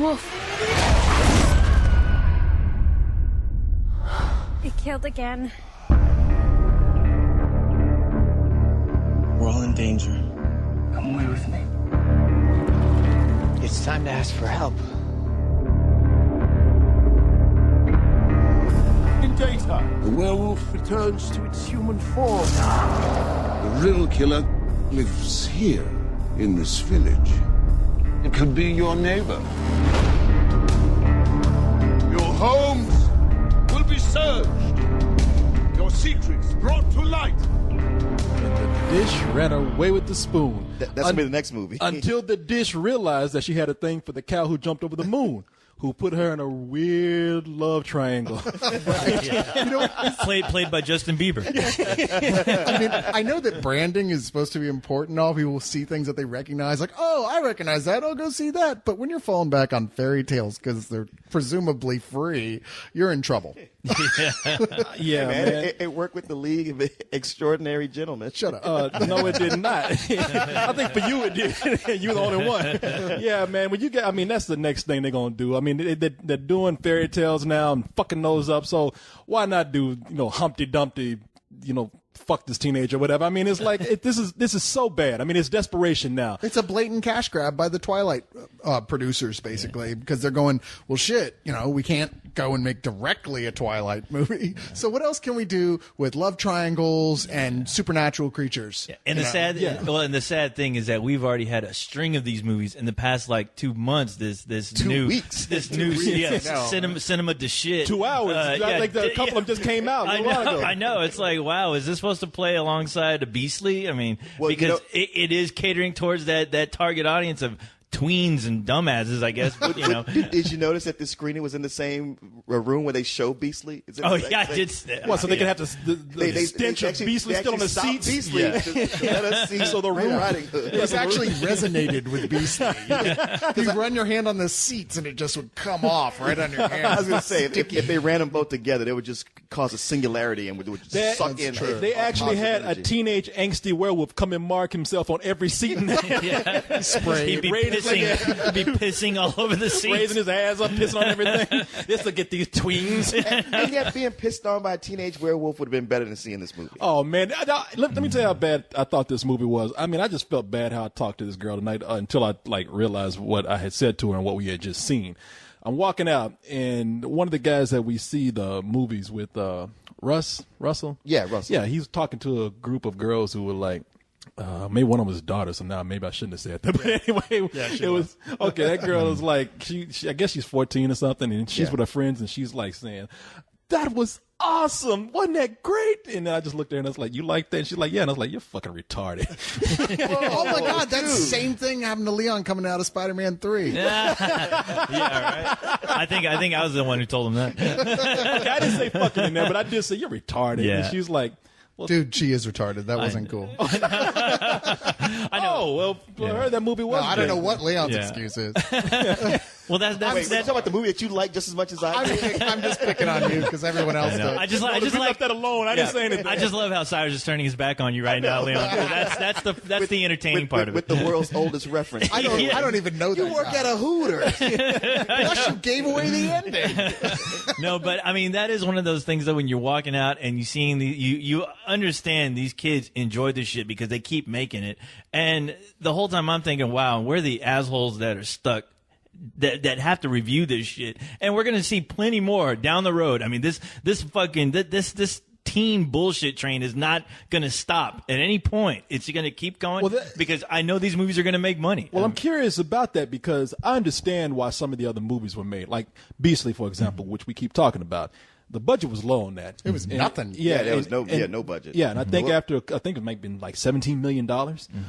wolf. It killed again. We're all in danger. Come away with me. It's time to ask for help. In daytime, the werewolf returns to its human form. The real killer lives here, in this village. It could be your neighbor. Your homes will be searched. Your secrets brought to light. The dish ran away with the spoon. That's going to be the next movie. Until the dish realized that she had a thing for the cow who jumped over the moon, who put her in a weird love triangle. Played by Justin Bieber. I mean, I know that branding is supposed to be important. All people will see things that they recognize, like, oh, I recognize that. I'll go see that. But when you're falling back on fairy tales because they're presumably free, you're in trouble. Yeah, man. It worked with the League of Extraordinary Gentlemen. Shut up. No, it did not. I think for you it did. You're the only one. Yeah, man. When you get, I mean, that's the next thing they're gonna do. I mean, they're doing fairy tales now and fucking those up. So why not do, Humpty Dumpty, fuck this teenager or whatever. I mean, it's like this is so bad. I mean, it's desperation now. It's a blatant cash grab by the Twilight producers, basically, because they're going, well, shit, we can't go and make directly a Twilight movie. So what else can we do with love triangles and supernatural creatures? Yeah. And the sad thing is that we've already had a string of these movies in the past 2 months. This 2 weeks. This new cinema de shit. 2 hours. A couple of them just came out. I know. It's like, wow, is this supposed to play alongside a Beastly? I mean, because it is catering towards that target audience of tweens and dumbasses, I guess. But, Did you notice that the screening was in the same room where they show Beastly? I did. Well, so they can have the stench of Beastly still on the seats. Beastly to let us see. So the Red Riding Hood. It's actually resonated with Beastly. You run your hand on the seats and it just would come off right on your hand. I was going to say, if they ran them both together, it would just cause a singularity and would just suck in. They actually had a teenage angsty werewolf come and mark himself on every seat. He'd be pissing all over the seats. Raising his ass up, pissing on everything. This will get these tweens. And yet being pissed on by a teenage werewolf would have been better than seeing this movie. Oh, man. Let me tell you how bad I thought this movie was. I mean, I just felt bad how I talked to this girl tonight until I realized what I had said to her and what we had just seen. I'm walking out, and one of the guys that we see the movies with, Russell? Yeah, Russell. Yeah, he was talking to a group of girls who were like, maybe one of them was his daughter, so now maybe I shouldn't have said that. But anyway, it was okay. That girl was like, she I guess she's 14 or something, and she's with her friends, and she's like saying, "That was awesome! Wasn't that great?" And then I just looked at her and I was like, "You like that?" And she's like, "Yeah." And I was like, "You're fucking retarded." Oh my God, that's the same thing happened to Leon coming out of Spider-Man 3. Yeah, right. I think I was the one who told him that. Okay, I didn't say fucking in there, but I did say you're retarded. Yeah. And she's like, well, dude, she is retarded. That wasn't cool. I know. Oh, well, for her, that movie was. No, I don't know what Leon's excuse is. Well, that's talking about the movie that you like just as much as I do. I'm just picking on you because everyone else does. I just left that alone. I didn't say anything. I just love how Cyrus is turning his back on you right now, Leon. That's the entertaining part of it. With the world's oldest reference. I don't even know that. You work at a Hooters. Plus, you gave away the ending. No, but I mean that is one of those things that when you're walking out and you seeing you understand these kids enjoy this shit because they keep making it, and the whole time I'm thinking, wow, we're the assholes that are stuck. That have to review this shit, and we're gonna see plenty more down the road. I mean, this teen bullshit train is not gonna stop at any point. It's gonna keep going because I know these movies are gonna make money. Well, I'm curious about that because I understand why some of the other movies were made, like Beastly, for example, which we keep talking about. The budget was low on that. It was nothing. There was no budget. Yeah, and I think it might have been like $17 million.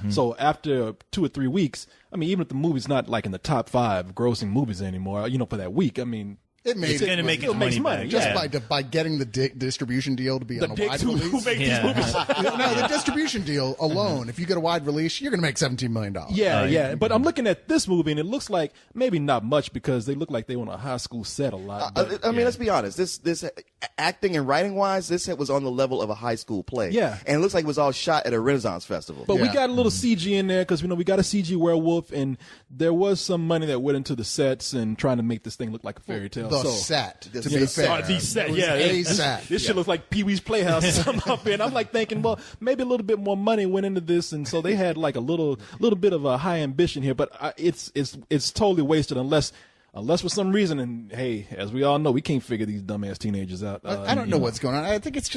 So after 2 or 3 weeks, I mean, even if the movie's not like in the top 5 grossing movies anymore, for that week, I mean, it's going to make its money back. just Yeah. by getting the distribution deal to be on a wide dicks who release. make these movies. No, the distribution deal alone. If you get a wide release, you're going to make $17 million. Yeah. But I'm looking at this movie, and it looks like maybe not much because they look like they were on a high school set a lot. But, I mean, let's be honest. This acting and writing wise, this was on the level of a high school play. Yeah. And it looks like it was all shot at a Renaissance festival. But we Yeah. got a little CG in there because we got a CG werewolf, and there was some money that went into the sets and trying to make this thing look like a fairy tale. The So- set, to Yeah, be the fair. The set, It was yeah. a set. This shit looks like Pee Wee's Playhouse or something up there. And I'm like thinking, well, maybe a little bit more money went into this, and so they had like a little bit of a high ambition here. But it's totally wasted unless for some reason, and hey, as we all know, we can't figure these dumbass teenagers out. I don't know what's going on. I think it's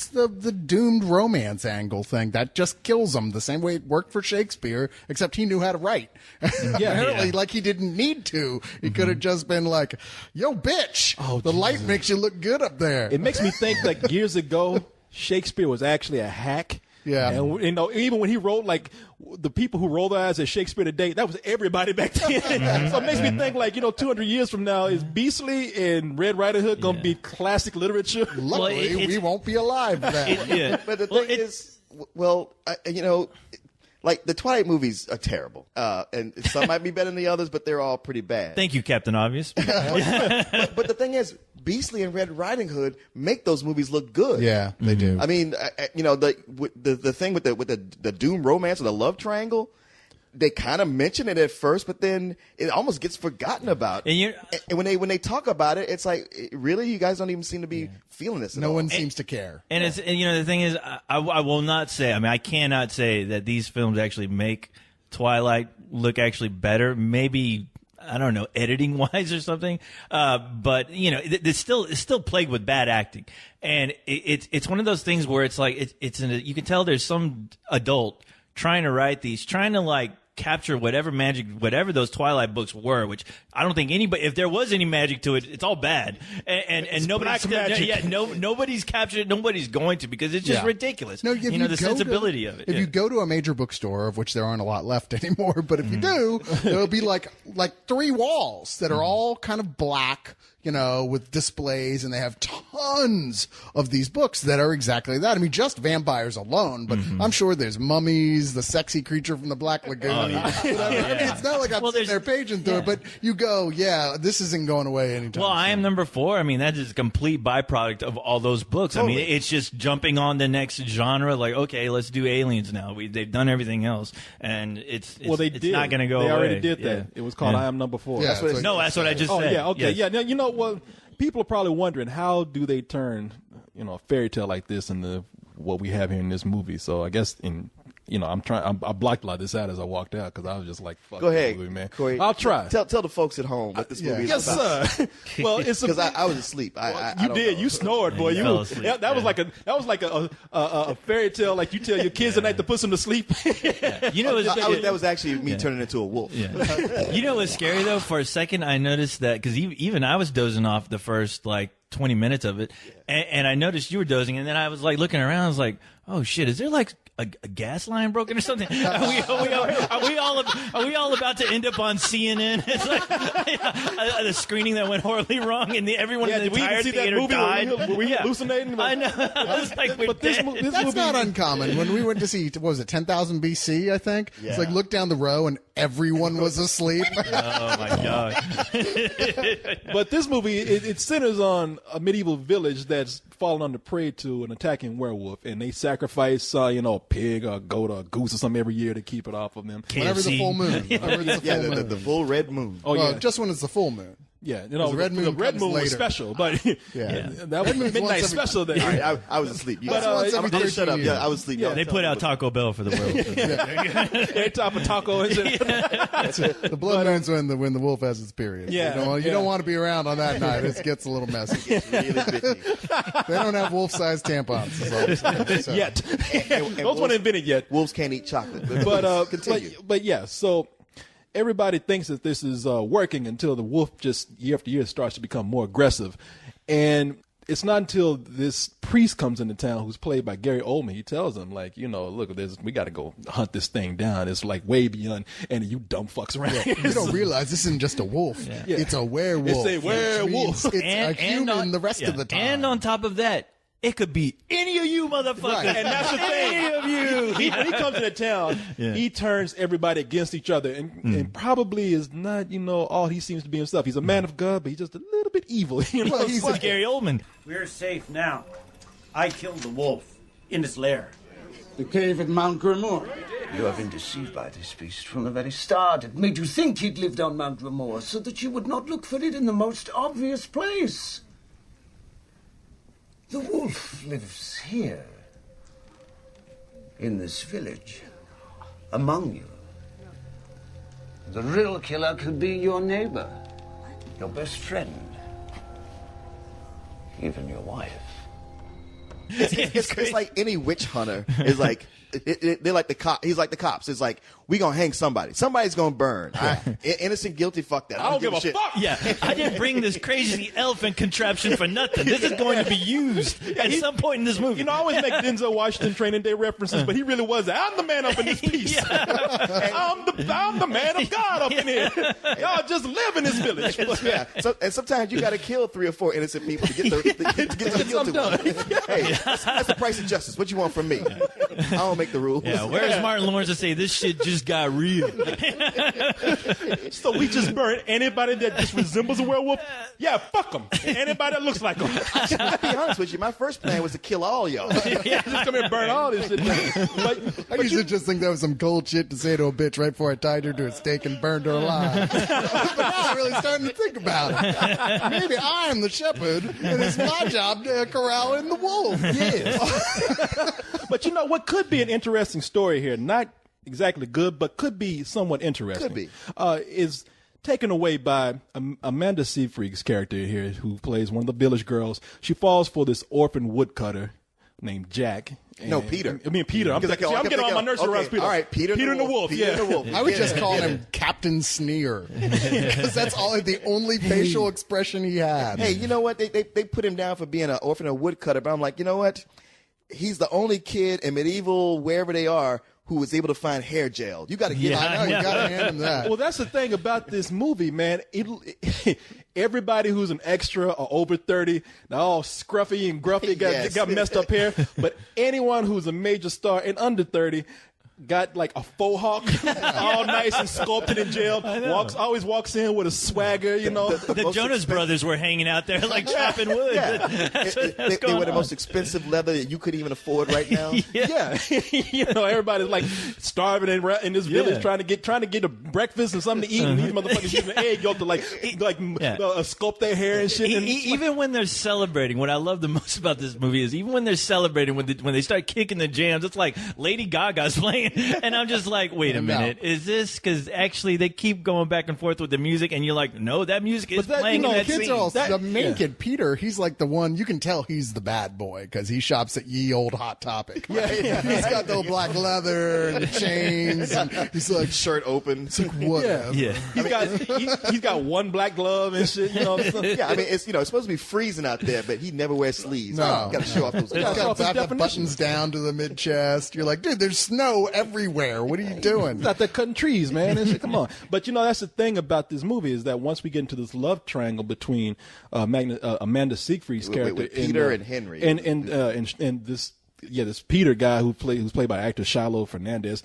the doomed romance angle thing that just kills them the same way it worked for Shakespeare, except he knew how to write. Apparently, like he didn't need to. He could have just been like, "Yo, bitch, the light makes you look good up there." It makes me think like years ago, Shakespeare was actually a hack. Yeah. And even when he wrote, like, the people who roll their eyes at Shakespeare today, that was everybody back then. So it makes me think, like, 200 years from now, is Beastly and Red Riding Hood going to be classic literature? Luckily, it's- we won't be alive for that. Yeah. But the thing is, like the Twilight movies are terrible, and some might be better than the others, but they're all pretty bad. Thank you, Captain Obvious. But the thing is, Beastly and Red Riding Hood make those movies look good. Yeah, they do. I mean, the thing with the doom romance or the love triangle, they kind of mention it at first, but then it almost gets forgotten about. And when they talk about it, it's like, really, you guys don't even seem to be feeling this. At No all. one seems to care. And it's the thing is, I will not say. I mean, I cannot say that these films actually make Twilight look actually better. Maybe, I don't know, editing wise or something. But it's still plagued with bad acting, and it's one of those things where it's like you can tell there's some adult trying to write these, trying to like capture whatever magic, whatever those Twilight books were, which I don't think anybody, if there was any magic to it, it's all bad. And nobody's, nobody's captured it. Nobody's going to, because it's just Yeah. ridiculous. No, if you the go sensibility of it. If Yeah. you go to a major bookstore, of which there aren't a lot left anymore, but if you do, there'll be like 3 walls that are all kind of black, with displays, and they have tons of these books that are exactly that. I mean, just vampires alone, but I'm sure there's mummies, the sexy creature from the Black Lagoon. Whatever. I mean, it's not like I'm sitting there paging through it, but you go, yeah, this isn't going away anytime Well, I soon. Am Number 4. I mean, that is a complete byproduct of all those books. I mean, it's just jumping on the next genre. Like, okay, let's do aliens now. They've done everything else, and it's not going to go They away. already did that. Yeah. It was called Yeah. I Am Number 4. Yeah, That's what it's it- No, that's what I just Oh said. yeah, okay, Yes. yeah. Now, well, people are probably wondering, how do they turn a fairy tale like this into what we have here in this movie? So I guess I blocked a lot of this out as I walked out because I was just like, fuck Go this ahead, movie, man. Corey. I'll try. Tell the folks at home what this movie is Yes, about. sir. Well, it's Because I was asleep. I you don't did. know. You snored, boy. You fell asleep. That was like a fairy tale, like you tell your kids at night to put them to sleep. That was actually me turning into a wolf. Yeah. You know what's scary though? For a second, I noticed that because even I was dozing off the first 20 minutes of it, and I noticed you were dozing, and then I was like looking around. I was like, "Oh shit! Is there like a gas line broken or something? Are we all about to end up on CNN? It's like the screening that went horribly wrong, and everyone in the did we even entire see that theater movie? died. Were we hallucinating? I know. I was like, we're But this dead. mo- this That's movie- not uncommon. When we went to see, what was it, 10,000 BC, I think? It's like, look down the row and everyone was asleep. Oh my god! But this movie, it centers on a medieval village that's fallen under prey to an attacking werewolf, and they sacrifice, a pig or a goat or a goose or something every year to keep it off of them. Whenever the KFC. full moon. Whenever it's the Yeah, full moon. the full red moon. Oh Well, yeah, just when it's the full moon. yeah. the red moon the red comes moon was later. special, but that was Moon's midnight once every- special. That All right, I was asleep. You But, guys- once every shut 13 up. years. Yeah, I was asleep. They put out Taco Bell for the world. every time a taco is in. The blood moon's when the wolf has its period. Yeah, You don't want to be around on that night. It gets a little messy. really bitchy. They don't have wolf-sized tampons. is all I'm saying. So- Yet. And Those weren't invented yet. Wolves can't eat chocolate. But continue. but yeah, so everybody thinks that this is working until the wolf just year after year starts to become more aggressive, and it's not until this priest comes into town, who's played by Gary Oldman. He tells them, like, you know, look, we got to go hunt this thing down. It's like way beyond any of you dumb fucks around. You don't realize this isn't just a wolf. Yeah. It's a werewolf. It's a werewolf. It's a human the rest of the time. And on top of that, it could be any of you motherfuckers. Right. And that's the thing. Any of you. When he comes into town, he turns everybody against each other, and probably is not, you know, all he seems to be himself. He's a man of God, but he's just a little bit evil. You know, Well, he's It's Gary Oldman. We're safe now. I killed the wolf in its lair. The cave at Mount Grimoire. You have been deceived by this beast from the very start. It made you think he'd lived on Mount Grimoire so that you would not look for it in the most obvious place. The wolf lives here, in this village, among you. The real killer could be your neighbor, your best friend, even your wife. It's like any witch hunter is like they're like the cop. He's like the cops. It's like we gonna hang somebody. Somebody's gonna burn. Innocent, guilty. Fuck that. I don't give a shit. fuck. Yeah, I didn't bring this crazy elephant contraption for nothing. This is going to be used at some point in this movie. You know, I always make Denzel Washington Training Day references, but he really was. I'm the man up in this piece. I'm the man of God up in here. Y'all just live in this village. Yeah. So, and sometimes you got to kill 3 or 4 innocent people to get to the guilty one. Hey, that's the price of justice. What you want from me? I don't make the rules. Yeah, where's Martin Lawrence to say this shit just got real? So we just burn anybody that just resembles a werewolf? Yeah, fuck them. Anybody that looks like them. To be honest with you, my first plan was to kill all y'all. Yeah, just come here and burn all this shit. I used to just think that was some cold shit to say to a bitch right before I tied her to a stake and burned her alive. But now I'm really starting to think about it. Maybe I'm the shepherd, and it's my job to corral in the wolf. Yes. But you know what could be an interesting story here? Not exactly good, but could be somewhat interesting. Could be. Is taken away by Amanda Seyfried's character here, who plays one of the village girls. She falls for this orphan woodcutter named Jack. No, Peter. I mean, Peter. I'm getting all my nursery rhymes, Peter. All right, Peter and the Wolf. Peter and the Wolf. I would just call him Captain Sneer, because that's the only facial expression he had. Hey, you know what? They put him down for being an orphan or woodcutter, but I'm like, you know what? He's the only kid in medieval, wherever they are, who was able to find hair gel. You got to get I know, you got to hand him that. Well, that's the thing about this movie, man. Everybody who's an extra or over 30, they're all scruffy and gruffy, got messed up hair. But anyone who's a major star and under 30 got like a faux hawk, all nice and sculpted in gel. Always walks in with a swagger, you know. The Jonas Brothers were hanging out there like chopping wood. Yeah. They were the most expensive leather that you could even afford right now. Yeah. You know, everybody's like starving in this village trying to get a breakfast and something to eat, and these motherfuckers using egg yolk to sculpt their hair and shit. And even when they're celebrating, what I love the most about this movie is even when they're celebrating, when they start kicking the jams, it's like Lady Gaga's playing. And I'm just like, wait a minute, is this? Because actually they keep going back and forth with the music, and you're like, no, that music is playing in that kids scene. are all, the main kid, Peter, he's like the one, you can tell he's the bad boy because he shops at Ye Old Hot Topic. Yeah. He's got the black leather and the chains, and he's like, shirt open. It's like, whatever. Yeah. he's got one black glove and shit, you know. Yeah, I mean, it's supposed to be freezing out there, but he never wears sleeves. No. Got to show off those. He's got the buttons down to the mid chest. You're like, dude, there's snow everywhere. What are you doing? It's out there cutting trees, man. And shit, come on. But you know, that's the thing about this movie is that once we get into this love triangle between Amanda Seyfried's character with Peter and Henry, and this Peter guy who's played by actor Shiloh Fernandez,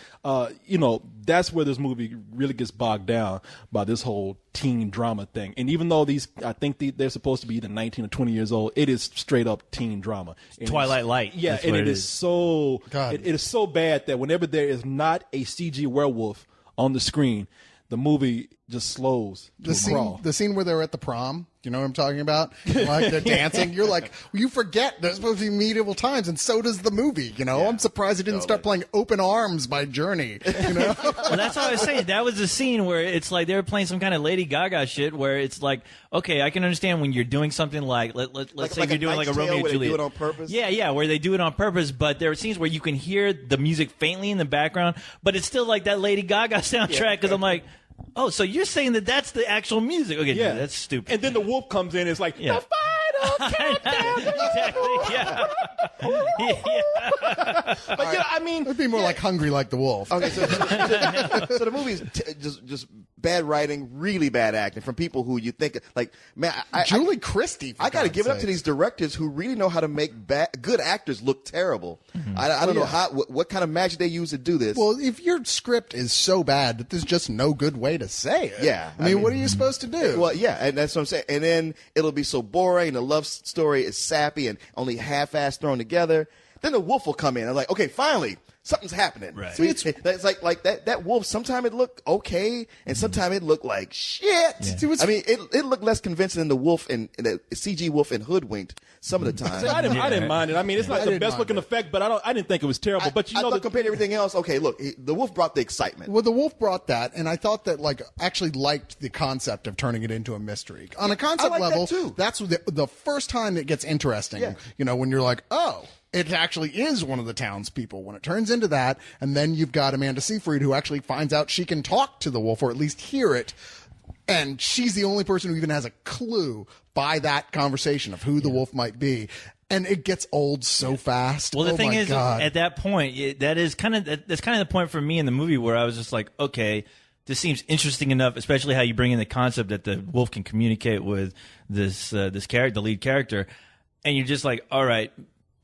you know, that's where this movie really gets bogged down by this whole teen drama thing. And even though I think they're supposed to be either 19 or 20 years old, it is straight up teen drama. And Twilight Light. Yeah, and it is so it is so bad that whenever there is not a CG werewolf on the screen, the movie just slows to a crawl. The scene where they're at the prom, you know what I'm talking about? Like they're dancing. You're like, you forget there's supposed to be medieval times, and so does the movie. You know, I'm surprised it didn't start playing "Open Arms" by Journey. You know, well, that's what I was saying. That was the scene where it's like they were playing some kind of Lady Gaga shit. Where it's like, okay, I can understand when you're doing something like let's say you're doing like a Romeo and Juliet. They do it on purpose. Yeah, where they do it on purpose. But there are scenes where you can hear the music faintly in the background, but it's still like that Lady Gaga soundtrack. Because I'm like, oh, so you're saying that's the actual music? Okay, yeah, that's stupid. And then the wolf comes in. It's like the fight Exactly. Yeah. But yeah, I mean, It'd be more like Hungry Like the Wolf. Okay, so the movie's just bad writing, really bad acting from people who you think like, man, Julie Christie. I got to give it up to these directors who really know how to make good actors look terrible. I don't know what kind of magic they use to do this. Well, if your script is so bad that there's just no good way to say it. Yeah, I mean, what are you supposed to do? Well, yeah, and that's what I'm saying. And then it'll be so boring, and the love story is sappy and only half-ass thrown together. Then the wolf will come in. I'm like, okay, finally, something's happening. Right. So it's like that wolf. Sometimes it looked okay, and sometimes it looked like shit. Yeah. I mean, it looked less convincing than the wolf and the CG wolf and Hoodwinked some of the time. I didn't mind it. I mean, it's not the best looking effect, but I didn't think it was terrible. But I thought compared to everything else, okay, look, the wolf brought the excitement. Well, the wolf brought that, and I thought that actually liked the concept of turning it into a mystery. On a concept like that level, too. that's the first time it gets interesting. Yeah. You know, when you're like, oh, it actually is one of the townspeople. When it turns into that, and then you've got Amanda Seyfried who actually finds out she can talk to the wolf, or at least hear it, and she's the only person who even has a clue by that conversation of who the wolf might be. And it gets old so fast. Well, the thing is, God. at that point, that's kind of the point for me in the movie where I was just like, okay, this seems interesting enough, especially how you bring in the concept that the wolf can communicate with this character, the lead character, and you're just like, all right,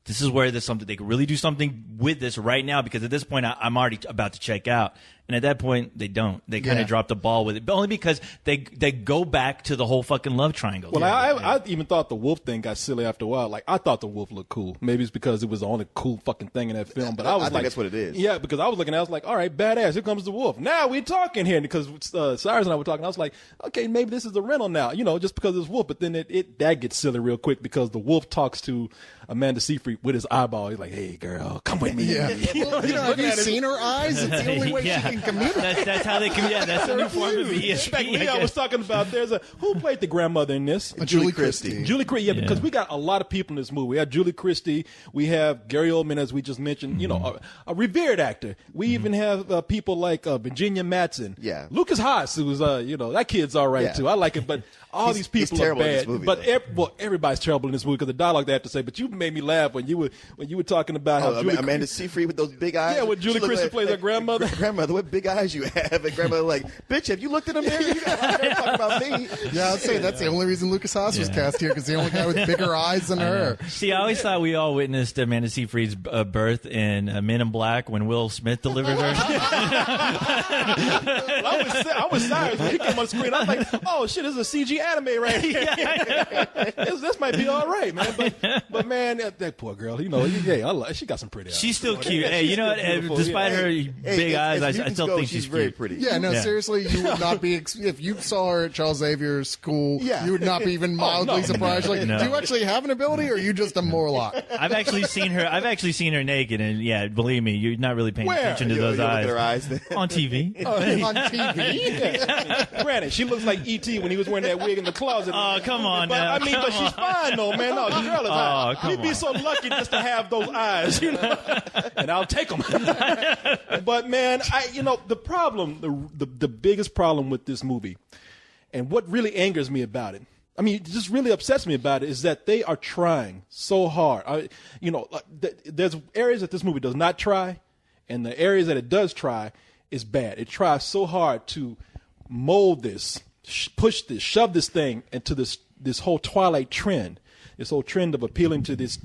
this is where there's something they could really do something with this right now, because at this point I'm already about to check out. And at that point, they don't. They kind of drop the ball with it, but only because they go back to the whole fucking love triangle. Well, I even thought the wolf thing got silly after a while. Like, I thought the wolf looked cool. Maybe it's because it was the only cool fucking thing in that film. But I think that's what it is. Yeah, because I was looking, I was like, all right, badass, here comes the wolf. Now we're talking here. Because Cyrus and I were talking, I was like, okay, maybe this is a rental now, just because it's wolf. But then that gets silly real quick, because the wolf talks to Amanda Seyfried with his eyeball. He's like, hey, girl, come with me. Yeah. Have you seen her eyes? It's the only way she can communicate. That's how they can. Yeah, that's the new form of ESP. Like Leon was talking about, who played the grandmother in this? Julie Christie. Julie Christie, because we got a lot of people in this movie. We have Julie Christie. We have Gary Oldman, as we just mentioned, a revered actor. We even have people like Virginia Madsen. Yeah. Lucas Haas, who's, that kid's all right, too. I like it, but all these people are bad. In this movie, everybody's terrible in this movie because the dialogue they have to say, but you made me laugh when you were talking about how Amanda Seyfried with those big eyes. Yeah, when Julie Christie plays her grandmother. Grandmother, what big eyes you have. And grandmother like, bitch, have you looked in the mirror? You got to talk about me. Yeah, I'd say that's the only reason Lucas Haas was cast here, because the only guy with bigger eyes than her. See, I always thought we all witnessed Amanda Seyfried's birth in Men in Black when Will Smith delivered her. I was Cyrus when he came on the screen. I was like, oh shit, this is a CG anime right here. This might be all right, man. But man, that poor girl, she got some pretty eyes. She's still cute. Hey, you know what? Despite her big eyes, I still think she's very cute. pretty. Yeah, no, seriously, you would not be if you saw her at Charles Xavier's school. Yeah. You would not be even mildly surprised. Like, No. do you actually have an ability, or are you just a Morlock? I've actually seen her naked, and yeah, believe me, you're not really paying attention to those look eyes. at her eyes. On TV. On TV. Granted, she looks like E.T. when he was wearing that wig in the closet. Oh, come on but, now. I mean, but she's fine though, man. No, the girl is hot. come You'd be on. so lucky just to have those eyes, and I'll take them. But man, the problem, the biggest problem with this movie, and what really angers me about it, I mean, it just really upsets me about it, is that they are trying so hard. There's areas that this movie does not try, and the areas that it does try is bad. It tries so hard to mold this, push this, shove this thing into this whole Twilight trend. This whole trend of appealing to this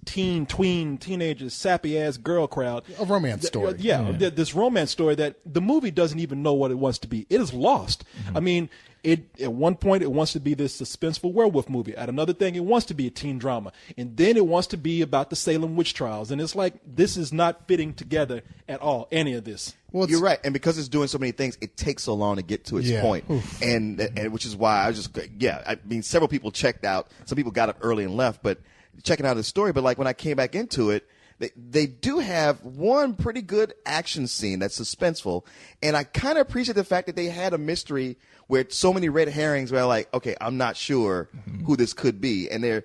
teenagers, sappy ass girl crowd. A romance story. This romance story that the movie doesn't even know what it wants to be. It is lost. I mean, at one point it wants to be this suspenseful werewolf movie. At another thing, it wants to be a teen drama, and then it wants to be about the Salem witch trials. And it's like, this is not fitting together at all. Any of this. Well, you're right, and because it's doing so many things, it takes so long to get to its point, and which is why I mean, several people checked out. Some people got up early and left, but checking out the story. But like when I came back into it, they do have one pretty good action scene that's suspenseful, and I kind of appreciate the fact that they had a mystery where so many red herrings were like, okay, I'm not sure who this could be, and they're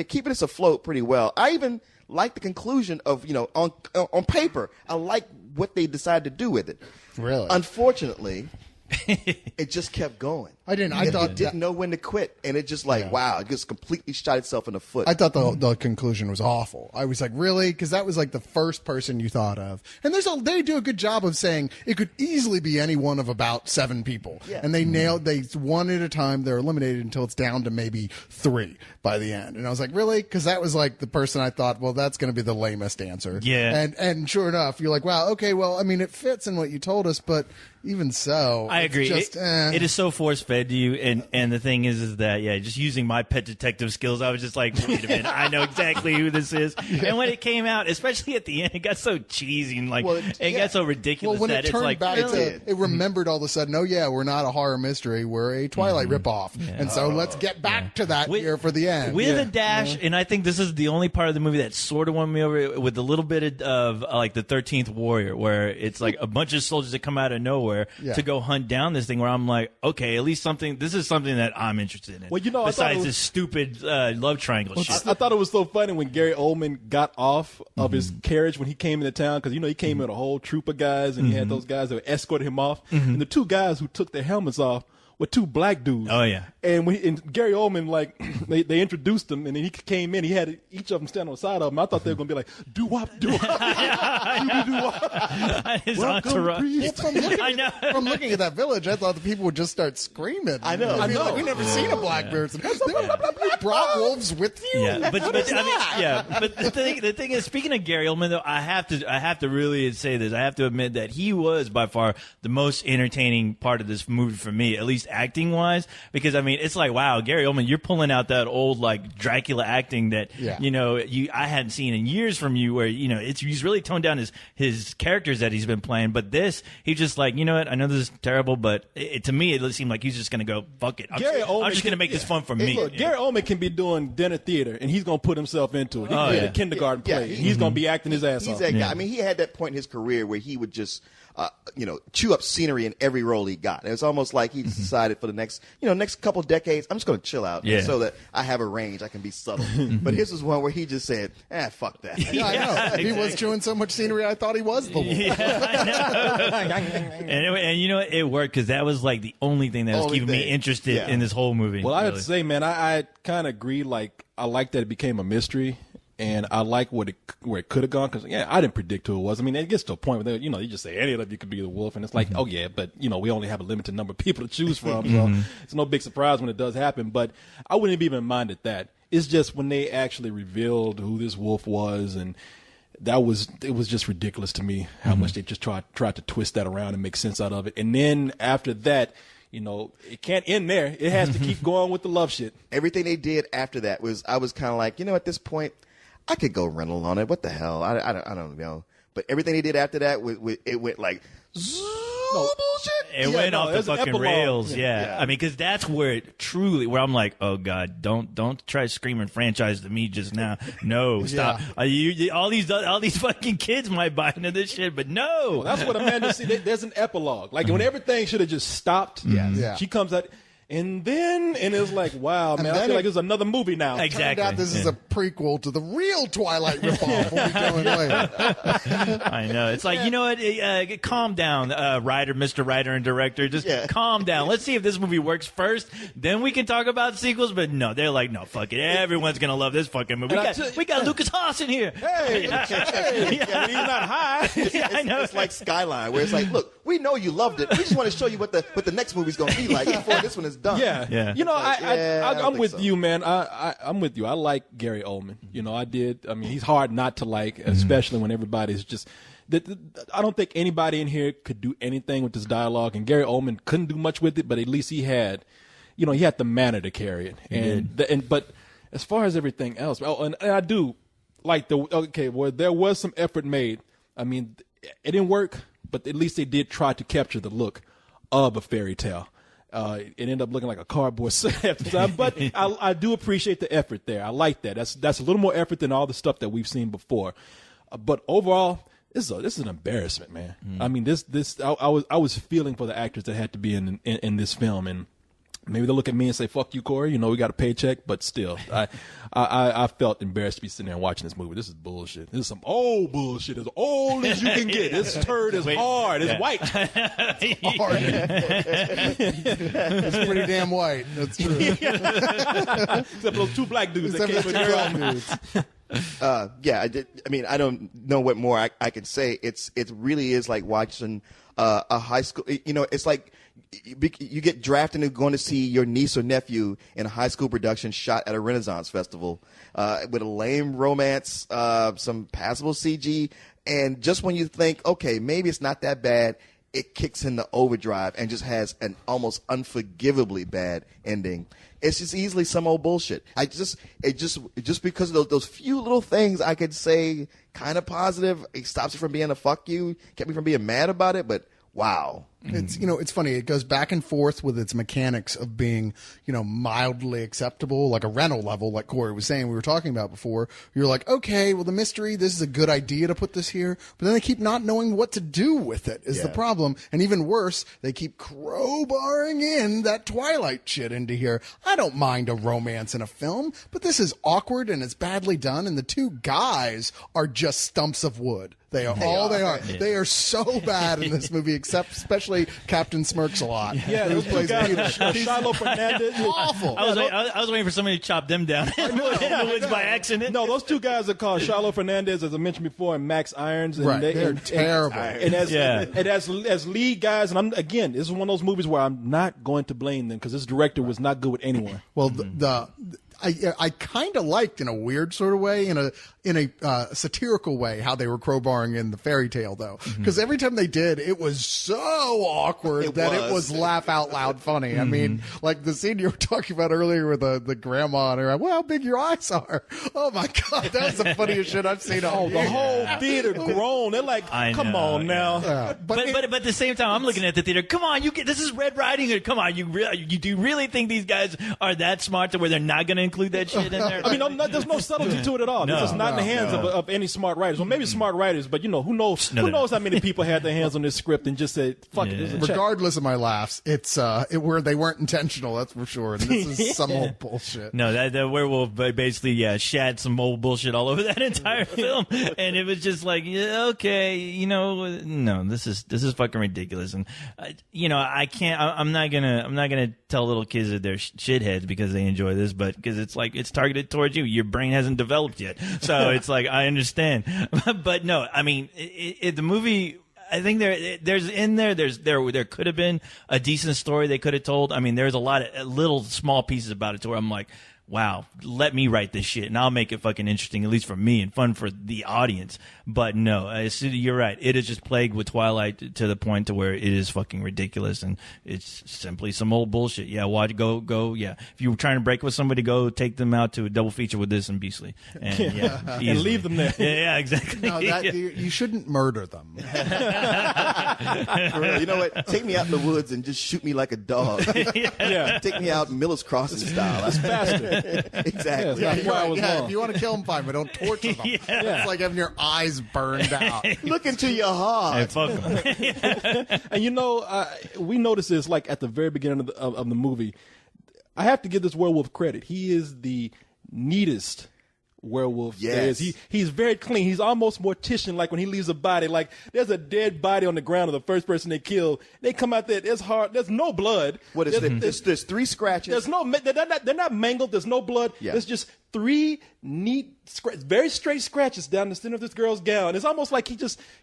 keeping this afloat pretty well. I even like the conclusion of, on paper, I like what they decided to do with it. Really? Unfortunately, it just kept going. I didn't. I thought it didn't know when to quit, and it just wow, it just completely shot itself in the foot. I thought the conclusion was awful. I was like, really? Because that was like the first person you thought of, and they do a good job of saying it could easily be any one of about 7 people, and they nailed. They one at a time. They're eliminated until it's down to maybe 3 by the end, and I was like, really? Because that was like the person I thought, well, that's going to be the lamest answer. Yeah, and sure enough, you're like, wow, okay, well, I mean, it fits in what you told us, but even so, I agree. Just, it is so force fed to you, and the thing is that just using my pet detective skills, I was just like, wait a minute, I know exactly who this is. And when it came out, especially at the end, it got so cheesy and it got so ridiculous when that it turned it's like back really? it remembered all of a sudden, oh yeah, we're not a horror mystery, we're a Twilight ripoff, and so let's get back to that here for the end with a dash. And I think this is the only part of the movie that sort of won me over with a little bit of like the 13th Warrior, where it's like a bunch of soldiers that come out of nowhere to go hunt down this thing, where I'm like, okay, at least this is something that I'm interested in. Well, besides this stupid love triangle shit. I thought it was so funny when Gary Oldman got off of his carriage when he came into town, because he came with a whole troop of guys, and he had those guys that escorted him off, and the 2 guys who took their helmets off were 2 black dudes. Oh yeah. And Gary Oldman, like, they introduced him, and then he came in. He had each of them stand on the side of him. I thought they were gonna be like, doo wop, doo wop, doo wop. His entourage. From looking at that village, I thought the people would just start screaming. I know. I'd be like, we've never seen a black person. You brought wolves with you. Yeah, but the thing is, speaking of Gary Oldman, though, I have to really say this. I have to admit that he was by far the most entertaining part of this movie for me, at least acting wise, because I mean, it's like, wow, Gary Oldman, you're pulling out that old like Dracula acting that I hadn't seen in years from you, where he's really toned down his characters that he's been playing. But this, he's just like, you know what, I know this is terrible, but to me it seemed like he's just gonna go, fuck it, I'm just gonna make this fun for me. Look, Gary Oldman can be doing dinner theater, and he's gonna put himself into it. He can be a kindergarten play. He's gonna be acting his ass off. He's that guy. I mean, he had that point in his career where he would just chew up scenery in every role he got. It was almost like he decided for the next couple decades, I'm just going to chill out so that I have a range, I can be subtle. But his was one where he just said, fuck that. Yeah, I know. Exactly. He was chewing so much scenery, I thought he was the wolf. And it worked, because that was like the only thing that was keeping me interested in this whole movie. Well, I have to say, man, I kind of agree. Like, I like that it became a mystery. And I like where it could have gone, because I didn't predict who it was. I mean, it gets to a point where you just say any of you could be the wolf, and it's like, oh yeah, but we only have a limited number of people to choose from, so it's no big surprise when it does happen. But I wouldn't have even minded that. It's just when they actually revealed who this wolf was, and it was just ridiculous to me how much they just tried to twist that around and make sense out of it. And then after that, it can't end there. It has to keep going with the love shit. Everything they did after that I was kind of like, at this point, I could go rental on it. What the hell? I don't know. But everything they did after that, it went like bullshit. It went off the fucking rails. Yeah. I mean, because that's where I'm like, oh god, don't try screaming franchise to me just now. No, stop. All these fucking kids might buy into this shit, but no. Well, that's what Amanda see. There's an epilogue. Like when everything should have just stopped. Yeah. She comes out. And it's like, wow, man, I feel like it's another movie now. Exactly. Turned out this is a prequel to the real Twilight ripoff we'll be doing later. I know. It's like, you know what? Calm down, Mr. Writer and Director. Just calm down. Let's see if this movie works first. Then we can talk about sequels. But no, they're like, no, fuck it. Everyone's going to love this fucking movie. We got Lucas Haas in here. Hey, he's not high. I know. It's like Skyline, where it's like, look, we know you loved it. We just want to show you what the next movie's going to be like before this one is done. Yeah. I'm with you, man. I'm with you. I like Gary Oldman. I did. I mean, he's hard not to like, especially when everybody's just. I don't think anybody in here could do anything with this dialogue, and Gary Oldman couldn't do much with it. But at least he had, he had the manner to carry it. But as far as everything else, and I do like where there was some effort made. I mean, it didn't work, but at least they did try to capture the look of a fairy tale. It ended up looking like a cardboard set at the time, but I do appreciate the effort there. I like that. That's a little more effort than all the stuff that we've seen before. But overall, this is an embarrassment, man. I mean, I was feeling for the actors that had to be in this film, and maybe they'll look at me and say, "Fuck you, Corey. You know, we got a paycheck." But still, I felt embarrassed to be sitting there and watching this movie. This is bullshit. This is some old bullshit, as old as you can get. This turd is hard. It's white. It's hard. It's pretty damn white. That's true. Except for those two black dudes that came with their dudes. I mean, I don't know what more I can say. It really is like watching a high school. You know, it's like you get drafted and going to see your niece or nephew in a high school production shot at a Renaissance festival with a lame romance, some passable CG, and just when you think, okay, maybe it's not that bad, it kicks into overdrive and just has an almost unforgivably bad ending. It's just easily some old bullshit. Just because of those few little things I could say kind of positive, it stops it from being a fuck you, kept me from being mad about it, but wow. It's, you know, it's funny. It goes back and forth with its mechanics of being, you know, mildly acceptable, like a rental level, like Corey was saying we were talking about before. You're like, okay, well, the mystery, this is a good idea to put this here. But then they keep not knowing what to do with it is the problem. And even worse, they keep crowbarring in that Twilight shit into here. I don't mind a romance in a film, but this is awkward and it's badly done. And the two guys are just stumps of wood. They are all they are. Yeah. They are so bad in this movie, except especially Captain Smirks a lot. Yeah, those two guys, Shiloh Fernandez. Awful. I was waiting for somebody to chop them down in the woods by accident. No, those two guys are called Shiloh Fernandez, as I mentioned before, and Max Irons. And right, they're terrible. And as lead guys, and again, this is one of those movies where I'm not going to blame them because this director was not good with anyone. Well, I kind of liked in a weird sort of way, in a satirical way, how they were crowbarring in the fairy tale though, because every time they did, it was so awkward it was laugh out loud funny. I mean, like the scene you were talking about earlier with the grandma and her, well, how big your eyes are. Oh my god, that was the funniest shit I've seen all the whole theater groaned. They're like, come on now. Yeah. But at the same time, I'm looking at the theater. Come on, this is Red Riding Hood. Come on, you do really think these guys are that smart to where they're not going to include that shit in there? I mean, there's no subtlety to it at all. This is not in the hands of any smart writers. Well, maybe smart writers, but you know, who knows? Who knows how many people had their hands on this script and just said, "Fuck it." Regardless of my laughs, it's they weren't intentional. That's for sure. And this is some old bullshit. No, that werewolf basically shat some old bullshit all over that entire film, and it was just like, okay, you know, no, this is fucking ridiculous, and you know, I can't. I'm not gonna tell little kids that they're shitheads because they enjoy this, but because it's like it's targeted towards you. Your brain hasn't developed yet, so it's like I understand, but no, I mean, the movie. I think there could have been a decent story they could have told. I mean, there's a lot of little small pieces about it to where I'm like, wow, let me write this shit and I'll make it fucking interesting, at least for me, and fun for the audience. But no, you're right. It is just plagued with Twilight to the point to where it is fucking ridiculous and it's simply some old bullshit. Yeah, go. Yeah, if you were trying to break with somebody, go take them out to a double feature with this and Beastly, and and leave them there. Yeah, exactly. No, you shouldn't murder them. For real, you know what? Take me out in the woods and just shoot me like a dog. Yeah. Take me out Miller's Crossing style. That's faster. Exactly. Yeah, if you want to kill them, fine, but don't torture them. It's like having your eyes burned out. Look into your heart. Hey, fuck them. And you know, we noticed this like at the very beginning of the movie. I have to give this werewolf credit. He is the neatest werewolf there is. He's very clean. He's almost Mortician, like when he leaves a body. Like there's a dead body on the ground of the first person they kill. They come out there. There's no blood. What is it? There's 3 scratches. They're not mangled. There's no blood. Yeah. There's just 3 neat, very straight scratches down the center of this girl's gown. It's almost like he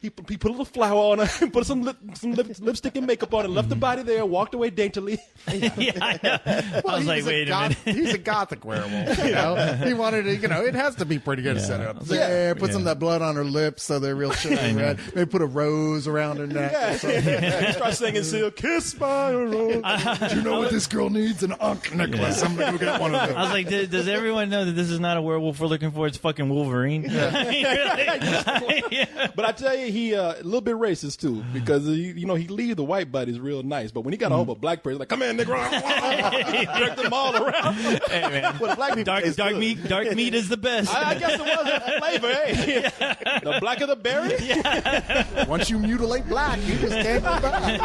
put a little flour on her, and put some lipstick and makeup on, and left the body there, walked away daintily. Yeah, I know. Well, I was like, wait a minute. He's a gothic werewolf. You know, he wanted to. You know, it has to be pretty good to set it up. There, put some of that blood on her lips so they're real shiny red. Maybe put a rose around her neck. Start singing, "Seal, kiss by a rose." Do you know what this girl needs? An Ankh necklace. I'm gonna go get one of them. I was like, does everyone know that this is not a werewolf we're looking for. It's fucking Wolverine. But I tell you, he a little bit racist too, because he leave the white buddies real nice, but when he got a hold of a black person, like, come in, nigga, jerk them all around. Hey man, Well, the black people dark meat is the best. I guess it was a flavor. Hey, the blacker the berry. Once you mutilate black, you just can't go back.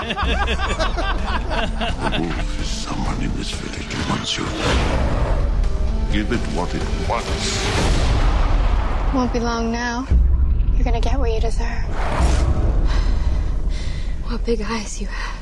The wolf is someone in this village who wants you. Give it what it wants. Won't be long now. You're gonna get what you deserve. What big eyes you have.